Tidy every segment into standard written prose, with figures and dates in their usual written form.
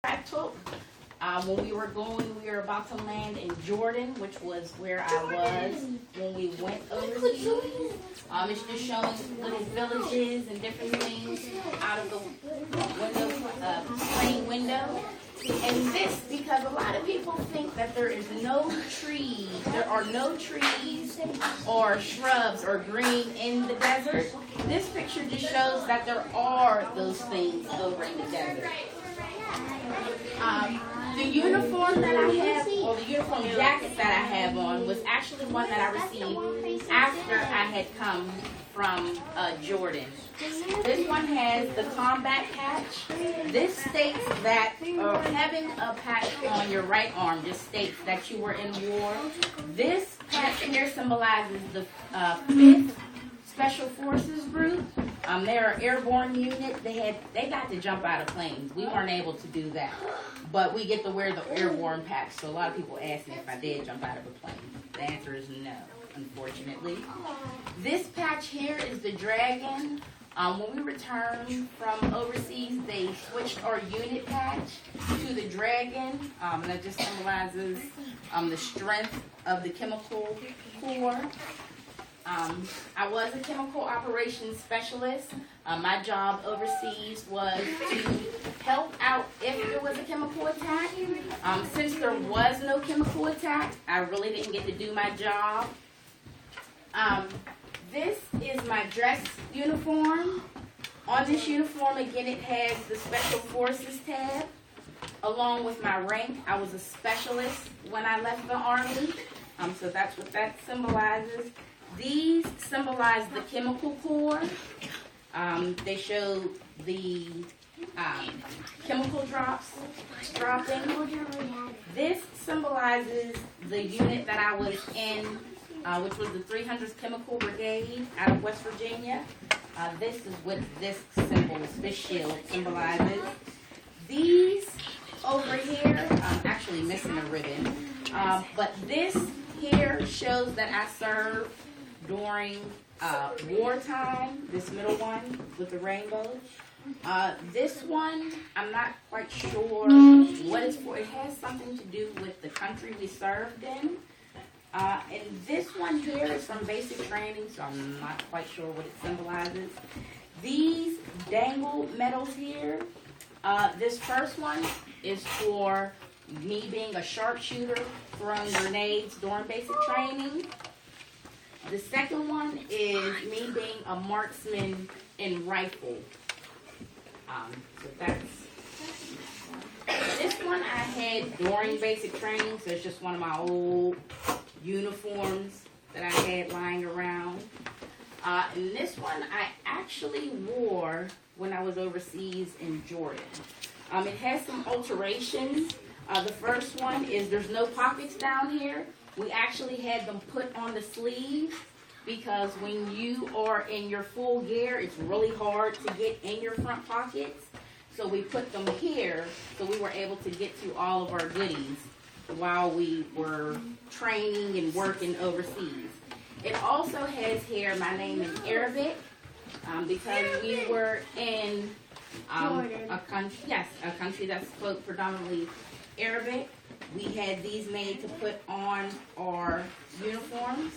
I took when we were about to land in Jordan, which was where I was when we went overseas. It's just showing little villages and different things out of the plane window. And this, because a lot of people think that there are no trees or shrubs or green in the desert. This picture just shows that there are those things over in the desert. The uniform that I have, or the uniform jacket that I have on, was actually one that I received after I had come from Jordan. This one has the combat patch. This states that having a patch on your right arm just states that you were in war. This patch here symbolizes the 5th Special Forces Group. They're an airborne unit. They got to jump out of planes. We weren't able to do that, but we get to wear the airborne patch. So a lot of people ask me if I did jump out of a plane. The answer is no, unfortunately. This patch here is the Dragon. When we returned from overseas, they switched our unit patch to the Dragon. That just symbolizes the strength of the chemical corps. I was a chemical operations specialist. My job overseas was to help out if there was a chemical attack. Since there was no chemical attack, I really didn't get to do my job. This is my dress uniform. On this uniform, again, it has the Special Forces tab. Along with my rank, I was a specialist when I left the Army. So that's what that symbolizes. These symbolize the chemical corps. They show the chemical drops dropping. This symbolizes the unit that I was in, which was the 300th Chemical Brigade out of West Virginia. This is what this shield symbolizes. These over here, I'm actually missing a ribbon, but this here shows that I served during wartime, this middle one with the rainbow. This one, I'm not quite sure what it's for. It has something to do with the country we served in. And this one here is from basic training, so I'm not quite sure what it symbolizes. These dangle medals here, this first one is for me being a sharpshooter, throwing grenades during basic training. The second one is me being a marksman in rifle. So that's this one I had during basic training, so it's just one of my old uniforms that I had lying around. And this one I actually wore when I was overseas in Jordan. It has some alterations. The first one is there's no pockets down here. We actually had them put on the sleeves because when you are in your full gear, it's really hard to get in your front pockets. So we put them here so we were able to get to all of our goodies while we were training and working overseas. It also has here my name in Arabic because we were in a country that spoke predominantly Arabic. We had these made to put on our uniforms.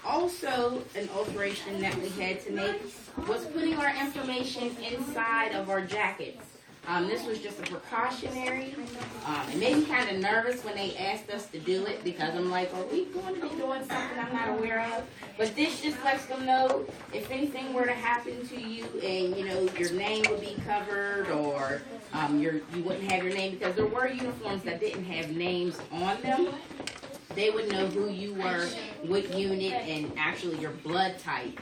Also, an alteration that we had to make was putting our information inside of our jackets. This was just a precautionary. It made me kind of nervous when they asked us to do it because I'm like, are we going to be doing something I'm not aware of? But this just lets them know if anything were to happen to you and, your name would be covered or you wouldn't have your name, because there were uniforms that didn't have names on them. They would know who you were, what unit, and actually your blood type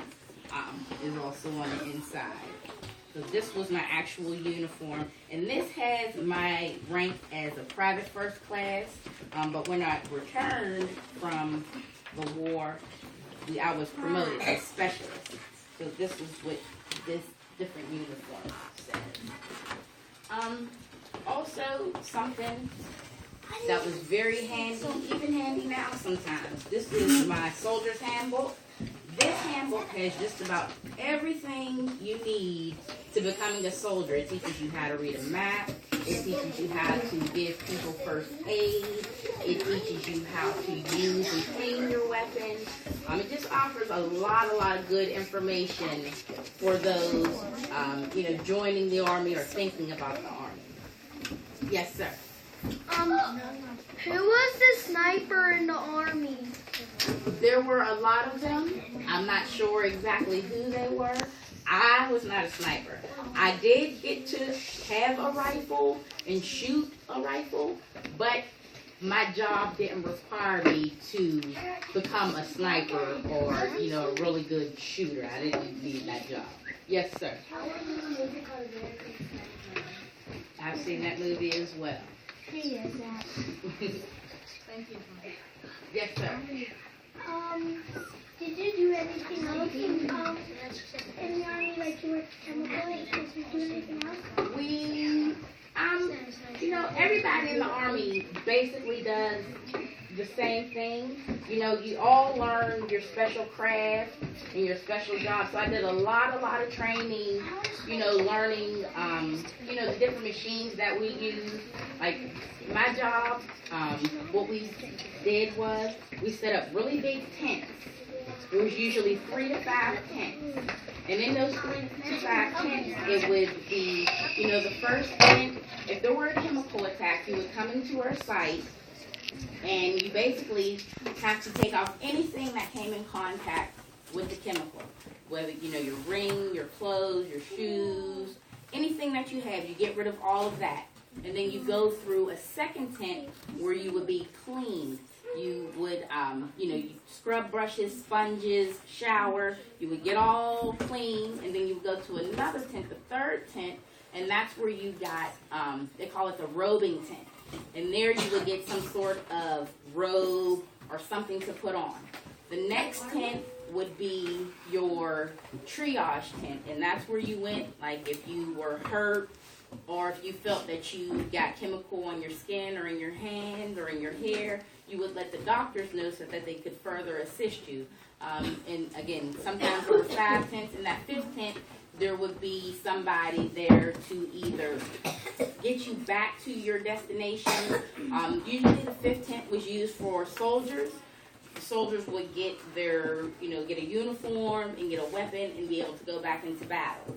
is also on the inside. So this was my actual uniform, and this has my rank as a private first class, but when I returned from the war, I was promoted as specialist. So this is what this different uniform says. Also, something that was very handy, even handy now sometimes. This is my soldier's handbook. This handbook has just about everything you need to becoming a soldier. It teaches you how to read a map. It teaches you how to give people first aid. It teaches you how to use and clean your weapon. It just offers a lot of good information for those, joining the Army or thinking about the Army. Yes, sir. Who was the sniper in the Army? There were a lot of them. I'm not sure exactly who they were. I was not a sniper. I did get to have a rifle and shoot a rifle, but my job didn't require me to become a sniper or, a really good shooter. I didn't need that job. Yes, sir. I've seen that movie as well. Who is that? Thank you. Yes, sir. Did you do anything else in the Army, like you worked chemical? Did you do anything else? Everybody in the Army basically does the same thing. You all learn your special craft and your special job. So I did a lot of training, learning, the different machines that we use. Like my job, what we did was we set up really big tents. There was usually 3 to 5 tents. And in those 3 to 5 tents, it would be, the first tent, if there were a chemical attack, you would come into our site, and you basically have to take off anything that came in contact with the chemical. Whether, your ring, your clothes, your shoes, anything that you have, you get rid of all of that. And then you go through a second tent where you would be cleaned. You would, you scrub brushes, sponges, shower. You would get all clean, and then you would go to another tent, the third tent, and that's where you got, they call it the robing tent. And there you would get some sort of robe or something to put on. The next tent would be your triage tent, and that's where you went, like if you were hurt, or if you felt that you got chemical on your skin or in your hand or in your hair, you would let the doctors know so that they could further assist you. And again, sometimes there were 5 tents. In that 5th tent, there would be somebody there to either get you back to your destination. Usually the 5th tent was used for soldiers. The soldiers would get their, get a uniform and get a weapon and be able to go back into battle.